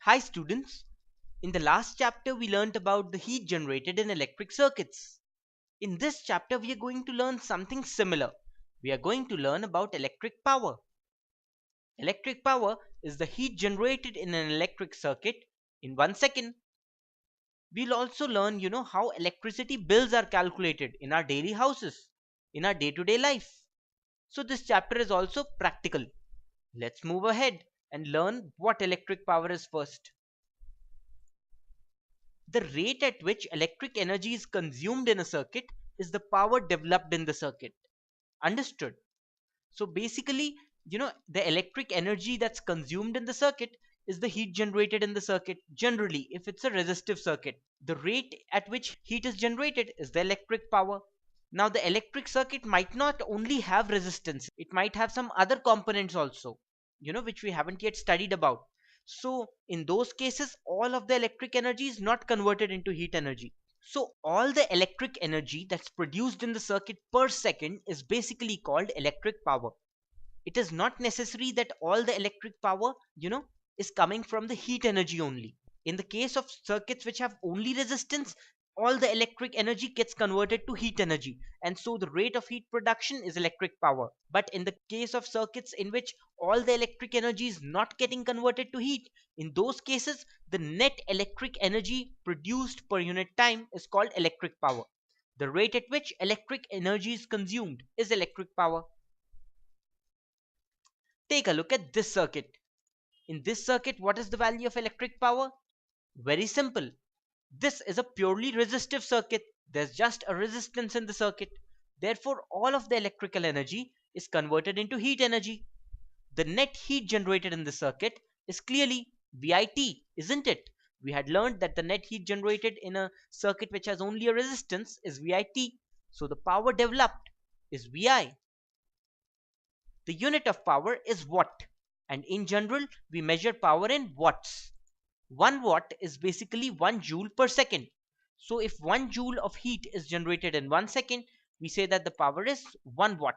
Hi students, in the last chapter we learnt about the heat generated in electric circuits. In this chapter we are going to learn something similar. We are going to learn about electric power. Electric power is the heat generated in an electric circuit in 1 second. We'll also learn, how electricity bills are calculated in our daily houses, in our day-to-day life. So this chapter is also practical. Let's move ahead and learn what electric power is first. The rate at which electric energy is consumed in a circuit is the power developed in the circuit. Understood? So basically, the electric energy that's consumed in the circuit is the heat generated in the circuit. Generally, if it's a resistive circuit, the rate at which heat is generated is the electric power. Now, the electric circuit might not only have resistance, it might have some other components also, which we haven't yet studied about. So in those cases, all of the electric energy is not converted into heat energy. So all the electric energy that's produced in the circuit per second is basically called electric power. It is not necessary that all the electric power, is coming from the heat energy only. In the case of circuits which have only resistance, all the electric energy gets converted to heat energy, and so the rate of heat production is electric power. But in the case of circuits in which all the electric energy is not getting converted to heat, in those cases the net electric energy produced per unit time is called electric power. The rate at which electric energy is consumed is electric power. Take a look at this circuit. In this circuit, what is the value of electric power? Very simple. This is a purely resistive circuit. There's just a resistance in the circuit. Therefore, all of the electrical energy is converted into heat energy. The net heat generated in the circuit is clearly VIT, isn't it? We had learned that the net heat generated in a circuit which has only a resistance is VIT. So the power developed is VI. The unit of power is watt, and in general we measure power in watts. 1 watt is basically 1 joule per second. So if 1 joule of heat is generated in 1 second, we say that the power is 1 watt.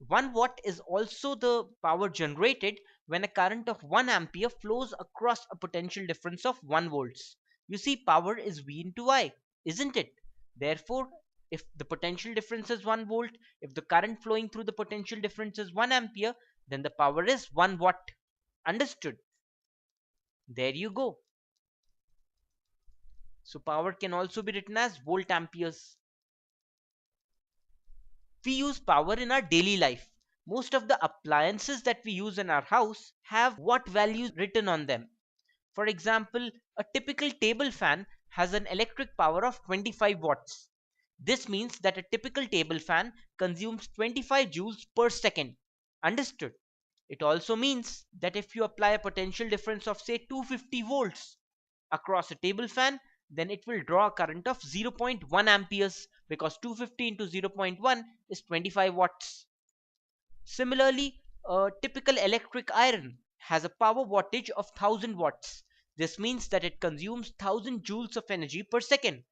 1 watt is also the power generated when a current of 1 ampere flows across a potential difference of 1 volts. You see, power is V into I, isn't it? Therefore, if the potential difference is 1 volt, if the current flowing through the potential difference is 1 ampere, then the power is 1 watt. Understood? There you go. So power can also be written as volt amperes. We use power in our daily life. Most of the appliances that we use in our house have watt values written on them. For example, a typical table fan has an electric power of 25 watts. This means that a typical table fan consumes 25 joules per second. Understood? It also means that if you apply a potential difference of say 250 volts across a table fan, then it will draw a current of 0.1 amperes, because 250 into 0.1 is 25 watts. Similarly, a typical electric iron has a power wattage of 1000 watts. This means that it consumes 1000 joules of energy per second,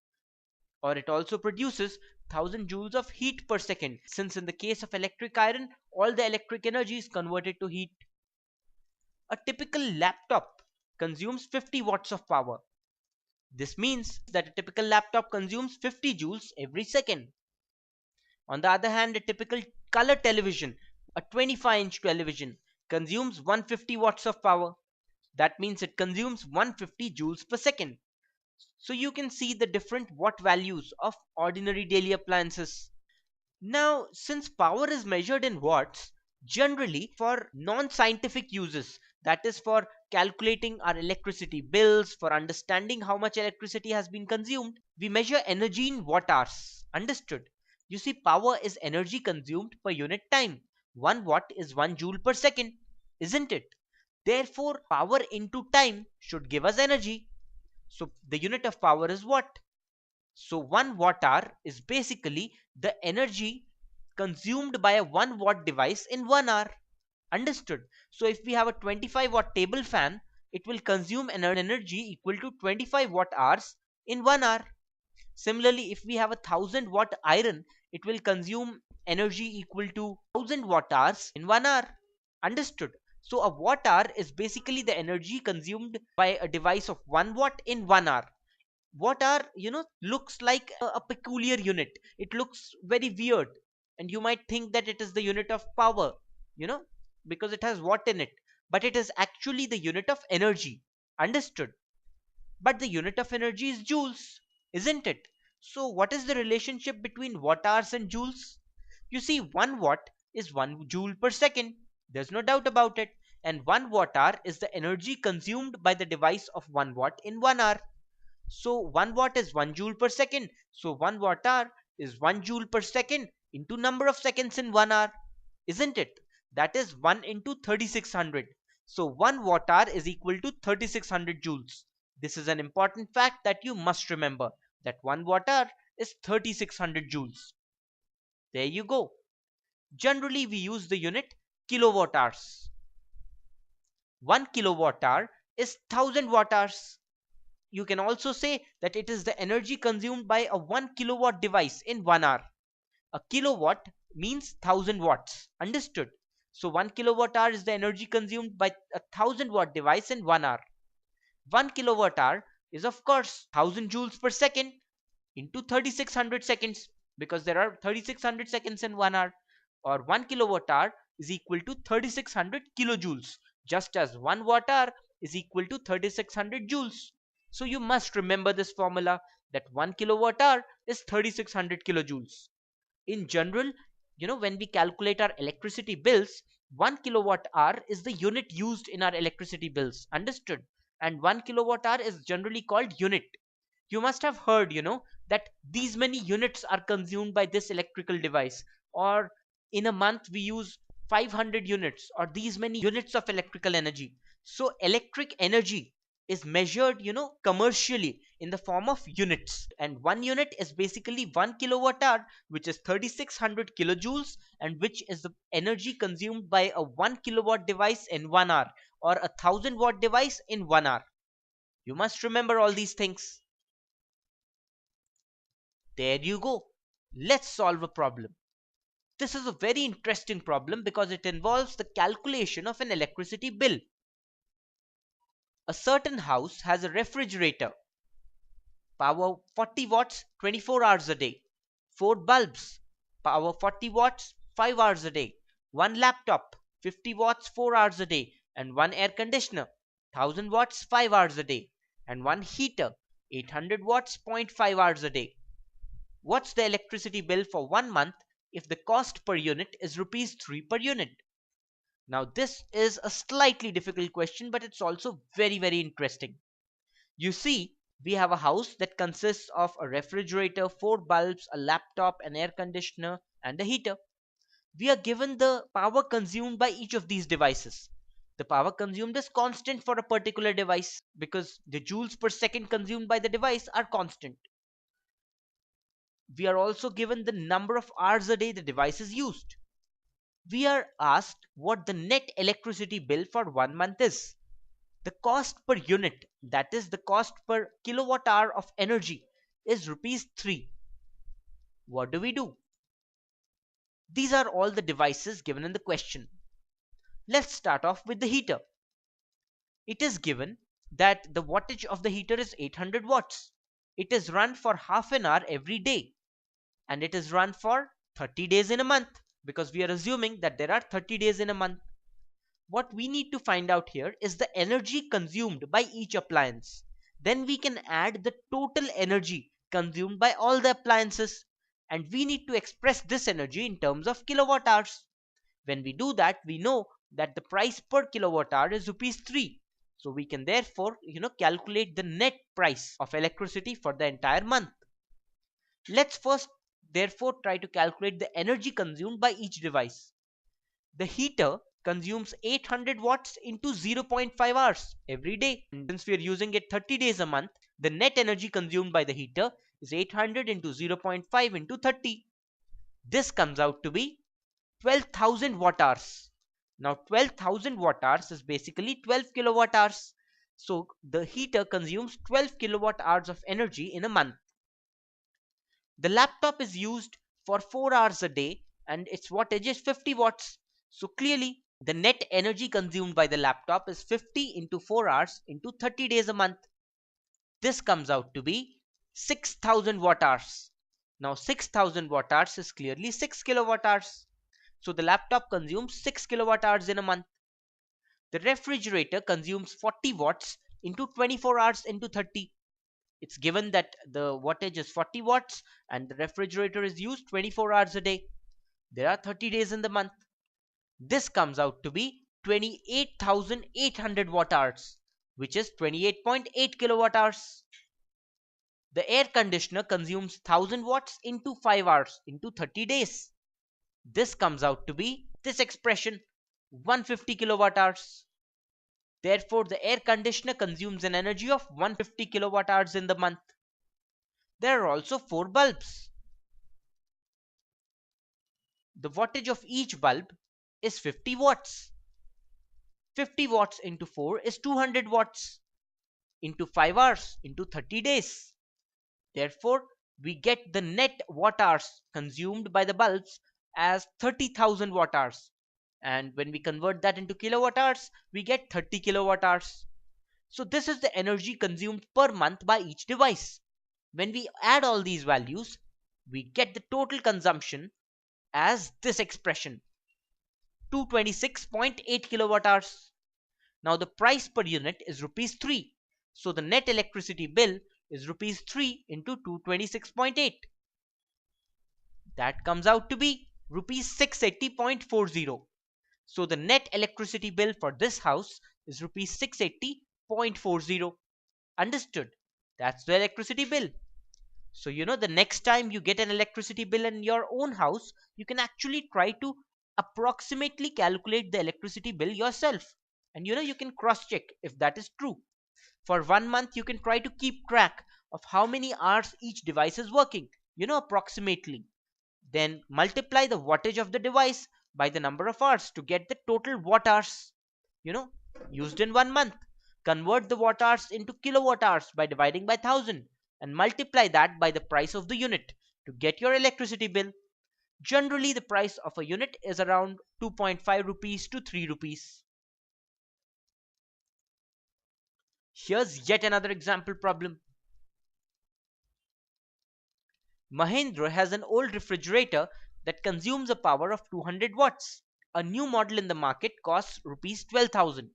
or it also produces 1000 joules of heat per second, since in the case of electric iron all the electric energy is converted to heat. A typical laptop consumes 50 watts of power. This means that a typical laptop consumes 50 joules every second. On the other hand, a typical color television, a 25-inch television, consumes 150 watts of power. That means it consumes 150 joules per second. So you can see the different watt values of ordinary daily appliances. Now, since power is measured in watts, generally for non-scientific uses, that is for calculating our electricity bills, for understanding how much electricity has been consumed, we measure energy in watt hours. Understood? You see, power is energy consumed per unit time. 1 watt is 1 joule per second, isn't it? Therefore, power into time should give us energy. So the unit of power is watt. So 1 watt hour is basically the energy consumed by a 1 watt device in 1 hour. Understood? So if we have a 25 watt table fan, it will consume an energy equal to 25 watt hours in 1 hour. Similarly, if we have a 1000 watt iron, it will consume energy equal to 1000 watt hours in 1 hour. Understood? So a watt hour is basically the energy consumed by a device of 1 watt in 1 hour. Watt hour, looks like a peculiar unit. It looks very weird, and you might think that it is the unit of power, you know, because it has watt in it. But it is actually the unit of energy. Understood? But the unit of energy is joules, isn't it? So what is the relationship between watt hours and joules? You see, 1 watt is 1 joule per second. There's no doubt about it. And 1 watt hour is the energy consumed by the device of 1 watt in 1 hour. So 1 watt is 1 joule per second. So 1 watt hour is 1 joule per second into number of seconds in 1 hour, isn't it? That is 1 into 3600. So 1 watt hour is equal to 3600 joules. This is an important fact that you must remember, that 1 watt hour is 3600 joules. There you go. Generally we use the unit kilowatt hours. 1 kilowatt hour is 1000 watt hours. You can also say that it is the energy consumed by a 1 kilowatt device in 1 hour. A kilowatt means 1000 watts. Understood? So 1 kilowatt hour is the energy consumed by a 1000 watt device in 1 hour. 1 kilowatt hour is of course 1000 joules per second into 3600 seconds, because there are 3600 seconds in 1 hour, or 1 kilowatt hour is equal to 3600 kilojoules, just as 1 watt hour is equal to 3600 joules. So you must remember this formula, that 1 kilowatt hour is 3600 kilojoules. In general, when we calculate our electricity bills, 1 kilowatt hour is the unit used in our electricity bills. Understood? And 1 kilowatt hour is generally called unit. You must have heard, that these many units are consumed by this electrical device, or in a month we use 500 units, or these many units of electrical energy. So electric energy is measured, commercially in the form of units, and 1 unit is basically 1 kilowatt hour, which is 3600 kilojoules, and which is the energy consumed by a 1 kilowatt device in 1 hour, or a 1000 watt device in 1 hour. You must remember all these things. There you go. Let's solve a problem. This is a very interesting problem because it involves the calculation of an electricity bill. A certain house has a refrigerator, power 40 watts 24 hours a day, 4 bulbs, power 40 watts 5 hours a day, 1 laptop 50 watts 4 hours a day, and 1 air conditioner 1000 watts 5 hours a day, and 1 heater 800 watts 0.5 hours a day. What's the electricity bill for 1 month if the cost per unit is rupees 3 per unit? Now this is a slightly difficult question, but it's also very, very interesting. You see, we have a house that consists of a refrigerator, 4 bulbs, a laptop, an air conditioner, and a heater. We are given the power consumed by each of these devices. The power consumed is constant for a particular device because the joules per second consumed by the device are constant. We are also given the number of hours a day the device is used. We are asked what the net electricity bill for 1 month is. The cost per unit, that is the cost per kilowatt hour of energy, is rupees 3. What do we do? These are all the devices given in the question. Let's start off with the heater. It is given that the wattage of the heater is 800 watts. It is run for half an hour every day, and it is run for 30 days in a month, because we are assuming that there are 30 days in a month. What we need to find out here is the energy consumed by each appliance. Then we can add the total energy consumed by all the appliances, and we need to express this energy in terms of kilowatt hours. When we do that, we know that the price per kilowatt hour is rupees 3. So we can therefore, calculate the net price of electricity for the entire month. Let's first therefore try to calculate the energy consumed by each device. The heater consumes 800 watts into 0.5 hours every day. And since we are using it 30 days a month, the net energy consumed by the heater is 800 into 0.5 into 30. This comes out to be 12,000 watt hours. Now 12,000 watt hours is basically 12 kilowatt hours. So the heater consumes 12 kilowatt hours of energy in a month. The laptop is used for 4 hours a day and its wattage is 50 watts. So clearly The net energy consumed by the laptop is 50 into 4 hours into 30 days a month. This comes out to be 6000 watt hours. Now 6000 watt hours is clearly 6 kilowatt hours. So the laptop consumes 6 kilowatt hours in a month. The refrigerator consumes 40 watts into 24 hours into 30. It's given that the wattage is 40 watts and the refrigerator is used 24 hours a day. There are 30 days in the month. This comes out to be 28,800 watt hours, which is 28.8 kilowatt hours. The air conditioner consumes 1000 watts into 5 hours into 30 days. This comes out to be this expression, 150 kilowatt hours. Therefore, the air conditioner consumes an energy of 150 kilowatt hours in the month. There are also 4 bulbs. The wattage of each bulb is 50 watts. 50 watts into 4 is 200 watts into 5 hours into 30 days. Therefore, we get the net watt hours consumed by the bulbs as 30,000 watt hours. And when we convert that into kilowatt hours, we get 30 kilowatt hours. So this is the energy consumed per month by each device. When we add all these values, we get the total consumption as this expression, 226.8 kilowatt hours. Now the price per unit is rupees 3. So the net electricity bill is rupees 3 into 226.8. That comes out to be rupees 680.40. So the net electricity bill for this house is rupees 680.40. Understood? That's the electricity bill. So the next time you get an electricity bill in your own house, you can actually try to approximately calculate the electricity bill yourself. And you can cross check if that is true. For 1 month, you can try to keep track of how many hours each device is working, approximately. Then multiply the wattage of the device by the number of hours to get the total watt hours, you know, used in 1 month. Convert the watt hours into kilowatt hours by dividing by 1000 and multiply that by the price of the unit to get your electricity bill. Generally, the price of a unit is around 2.5 rupees to 3 rupees. Here's yet another example problem. Mahindra has an old refrigerator that consumes a power of 200 watts. A new model in the market costs rupees 12,000.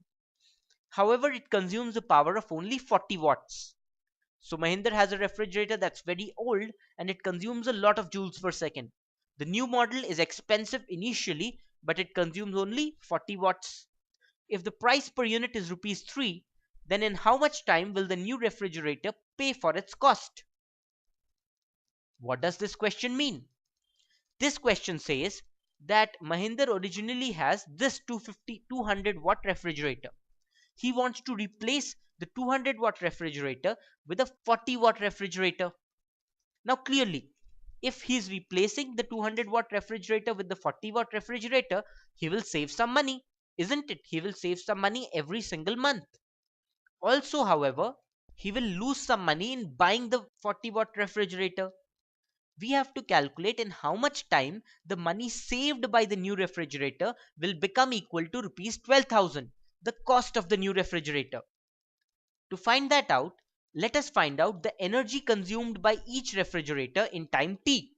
However, it consumes a power of only 40 watts. So Mahindra has a refrigerator that's very old and it consumes a lot of joules per second. The new model is expensive initially, but it consumes only 40 watts. If the price per unit is rupees 3, then in how much time will the new refrigerator pay for its cost? What does this question mean? This question says that Mahindra originally has this 200 watt refrigerator. He wants to replace the 200 watt refrigerator with a 40 watt refrigerator. Now clearly, if he's replacing the 200 watt refrigerator with the 40 watt refrigerator, he will save some money, isn't it? He will save some money every single month. Also, however, he will lose some money in buying the 40 watt refrigerator. We have to calculate in how much time the money saved by the new refrigerator will become equal to rupees 12,000, the cost of the new refrigerator. To find that out, let us find out the energy consumed by each refrigerator in time t.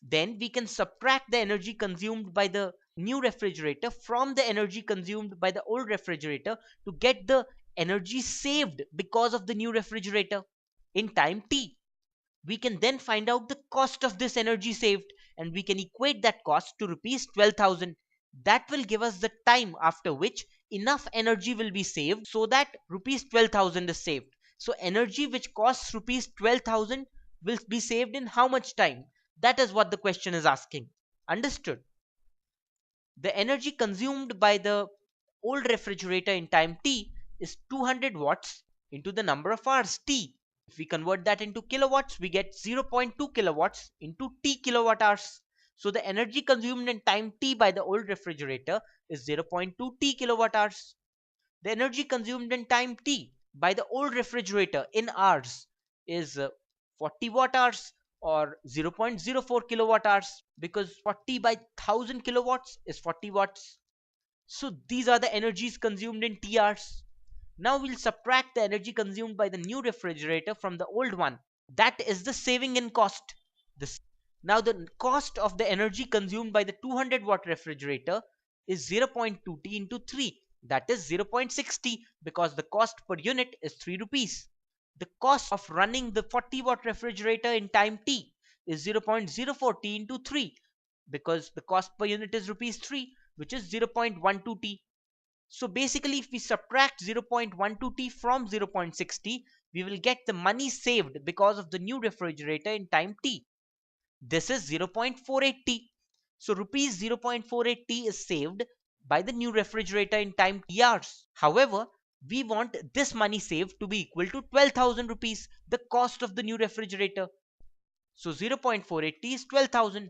Then we can subtract the energy consumed by the new refrigerator from the energy consumed by the old refrigerator to get the energy saved because of the new refrigerator in time t. We can then find out the cost of this energy saved and we can equate that cost to rupees 12,000. That will give us the time after which enough energy will be saved so that rupees 12,000 is saved. So energy which costs rupees 12,000 will be saved in how much time? That is what the question is asking. Understood? The energy consumed by the old refrigerator in time t is 200 watts into the number of hours t. If we convert that into kilowatts, we get 0.2 kilowatts into t kilowatt hours. So the energy consumed in time t by the old refrigerator is 0.2 t kilowatt hours. The energy consumed in time t by the old refrigerator in hours is 40 watt hours or 0.04 kilowatt hours, because 40 by 1000 kilowatts is 40 watts. So these are the energies consumed in T hours. Now we'll subtract the energy consumed by the new refrigerator from the old one. That is the saving in cost. Now the cost of the energy consumed by the 200-watt refrigerator is 0.2 T into 3. That is 0.60 because the cost per unit is 3 rupees. The cost of running the 40-watt refrigerator in time T is 0.04 T into 3 because the cost per unit is rupees 3, which is 0.12 T. So basically, if we subtract 0.12 T from 0.60, we will get the money saved because of the new refrigerator in time T. This is 0.48 T. So rupees 0.48 T is saved by the new refrigerator in time T hours. However, we want this money saved to be equal to 12,000 rupees, the cost of the new refrigerator. So 0.48 T is 12,000.